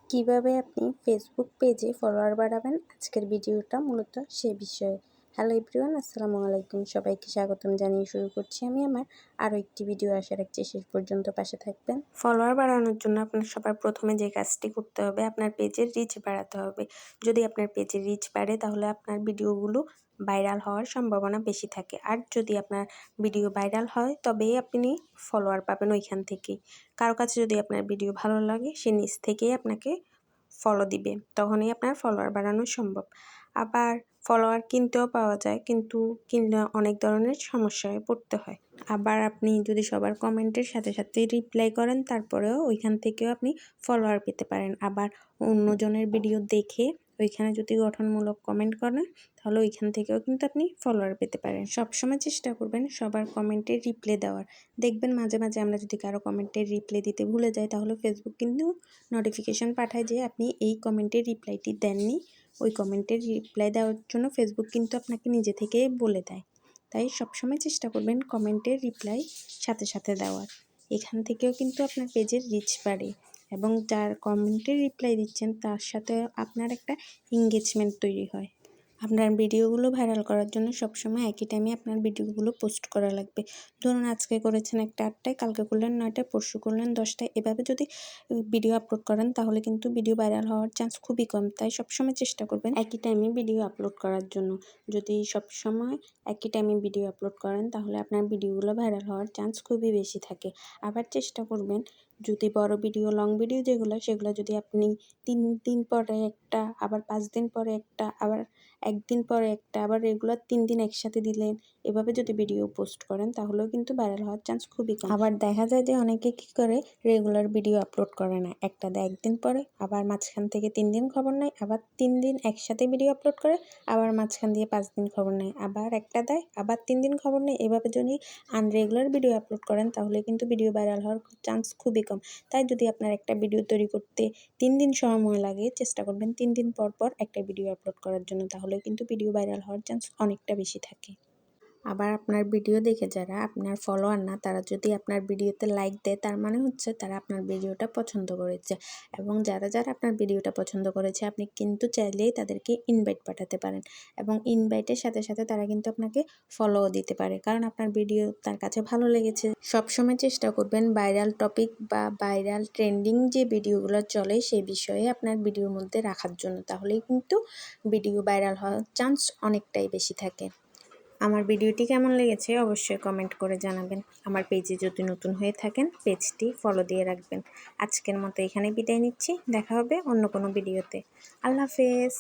কিভাবে আপনি ফেসবুক পেজে ফলোয়ার বাড়াবেন, আজকের ভিডিওটা মূলত সে বিষয়ে। হ্যালো এভরিওয়ান, আসসালামু আলাইকুম। সবাইকে স্বাগতম জানিয়ে শুরু করছি আমি আমার আরও একটি ভিডিও। আশা রাখছি শেষ পর্যন্ত পাশে থাকবেন। ফলোয়ার বাড়ানোর জন্য আপনার সবার প্রথমে যে কাজটি করতে হবে, আপনার পেজের রিচ বাড়াতে হবে। যদি আপনার পেজের রিচ বাড়ে তাহলে আপনার ভিডিওগুলো ভাইরাল হওয়ার সম্ভাবনা বেশি থাকে। আর যদি আপনার ভিডিও ভাইরাল হয় তবেই আপনি ফলোয়ার পাবেন ওইখান থেকেই। কারো কাছে যদি আপনার ভিডিও ভালো লাগে সে নিজ থেকেই আপনাকে ফলো দিবে, তখনই আপনার ফলোয়ার বাড়ানো সম্ভব। আবার ফলোয়ার কিনতেও পাওয়া যায়, কিন্তু কিনলে অনেক ধরনের সমস্যায় পড়তে হয়। আবার আপনি যদি সবার কমেন্টের সাথে সাথে রিপ্লাই করেন তারপরেও ওইখান থেকেও আপনি ফলোয়ার পেতে পারেন। আবার অন্যজনের ভিডিও দেখে ওইখানে যদি গঠনমূলক কমেন্ট করেন তাহলে ওইখান থেকেও কিন্তু আপনি ফলোয়ার পেতে পারেন। সবসময় চেষ্টা করবেন সবার কমেন্টের রিপ্লাই দেওয়ার। দেখবেন মাঝে মাঝে আমরা যদি কারো কমেন্টের রিপ্লাই দিতে ভুলে যাই তাহলে ফেসবুক কিন্তু নোটিফিকেশন পাঠায় যে আপনি এই কমেন্টের রিপ্লাইটি দেননি। ওই কমেন্টের রিপ্লাই দেওয়ার জন্য ফেসবুক কিন্তু আপনাকে নিজে থেকেই বলে দেয়। তাই সবসময় চেষ্টা করবেন কমেন্টের রিপ্লাই সাথে সাথে দেওয়ার। এখান থেকেও কিন্তু আপনার পেজের রিচ বাড়ে এবং যার কমেন্টের রিপ্লাই দিচ্ছেন তার সাথে আপনার একটা এঙ্গেজমেন্ট তৈরি হয়। আপনার ভিডিওগুলো ভাইরাল করার জন্য সবসময় একই টাইমে আপনার ভিডিওগুলো পোস্ট করা লাগবে। ধরুন আজকে করেছেন একটা 8টায়, কালকে করলেন 9টায়, পরশু করলেন 10টায়। এভাবে যদি ভিডিও আপলোড করেন তাহলে কিন্তু ভিডিও ভাইরাল হওয়ার চান্স খুবই কম। তাই সবসময় চেষ্টা করবেন একই টাইমে ভিডিও আপলোড করার জন্য। যদি সবসময় একই টাইমে ভিডিও আপলোড করেন তাহলে আপনার ভিডিওগুলো ভাইরাল হওয়ার চান্স খুবই বেশি থাকে। আবার চেষ্টা করবেন যদি বড় ভিডিও, লং ভিডিও যেগুলো, সেগুলো যদি আপনি 3 দিন পরে একটা, আবার 5 দিন পরে একটা, আবার 1 দিন পরে একটা, আবার রেগুলার 3 দিন একসাথে দিলেন, এভাবে যদি ভিডিও পোস্ট করেন তাহলেও কিন্তু ভাইরাল হওয়ার চান্স খুবই কম। আবার দেখা যায় যে অনেকে কী করে, রেগুলার ভিডিও আপলোড করে না, একটা দেয় 1 দিন পরে, আবার মাঝখান থেকে 3 দিন খবর নেয়, আবার 3 দিন একসাথে ভিডিও আপলোড করে, আবার মাঝখান দিয়ে 5 দিন খবর নেয়, আবার একটা দেয়, আবার 3 দিন খবর নেয়। এভাবে যদি আনরেগুলার ভিডিও আপলোড করেন তাহলে কিন্তু ভিডিও ভাইরাল হওয়ার চান্স খুবই কম। তাই যদি আপনার একটা ভিডিও তৈরি করতে 3 দিন সময় লাগে, চেষ্টা করবেন 3 দিন পর পর একটা ভিডিও আপলোড করার জন্য, তাহলে কিন্তু ভিডিও ভাইরাল হওয়ার চান্স অনেকটা বেশি থাকে। আবার আপনার ভিডিও দেখে যারা আপনার ফলোয়ার না, তারা যদি আপনার ভিডিওতে লাইক দেয় তার মানে হচ্ছে তারা আপনার ভিডিওটা পছন্দ করেছে। এবং যারা যারা আপনার ভিডিওটা পছন্দ করেছে আপনি কিন্তু চাইলেই তাদেরকে ইনভাইট পাঠাতে পারেন, এবং ইনভাইটের সাথে সাথে তারা কিন্তু আপনাকে ফলোও দিতে পারে, কারণ আপনার ভিডিও তার কাছে ভালো লেগেছে। সবসময় চেষ্টা করবেন ভাইরাল টপিক বা ভাইরাল ট্রেন্ডিং যে ভিডিওগুলো চলে সেই বিষয়ে আপনার ভিডিওর মধ্যে রাখার জন্য, তাহলেই কিন্তু ভিডিও ভাইরাল হওয়ার চান্স অনেকটাই বেশি থাকে। আমার ভিডিওটি কেমন লেগেছে অবশ্যই কমেন্ট করে জানাবেন। আমার পেজে যদি নতুন হয়ে থাকেন পেজটি ফলো দিয়ে রাখবেন। আজকের মতো এখানে বিদায় নিচ্ছি, দেখা হবে অন্য কোনো ভিডিওতে। আল্লাহ হাফেজ।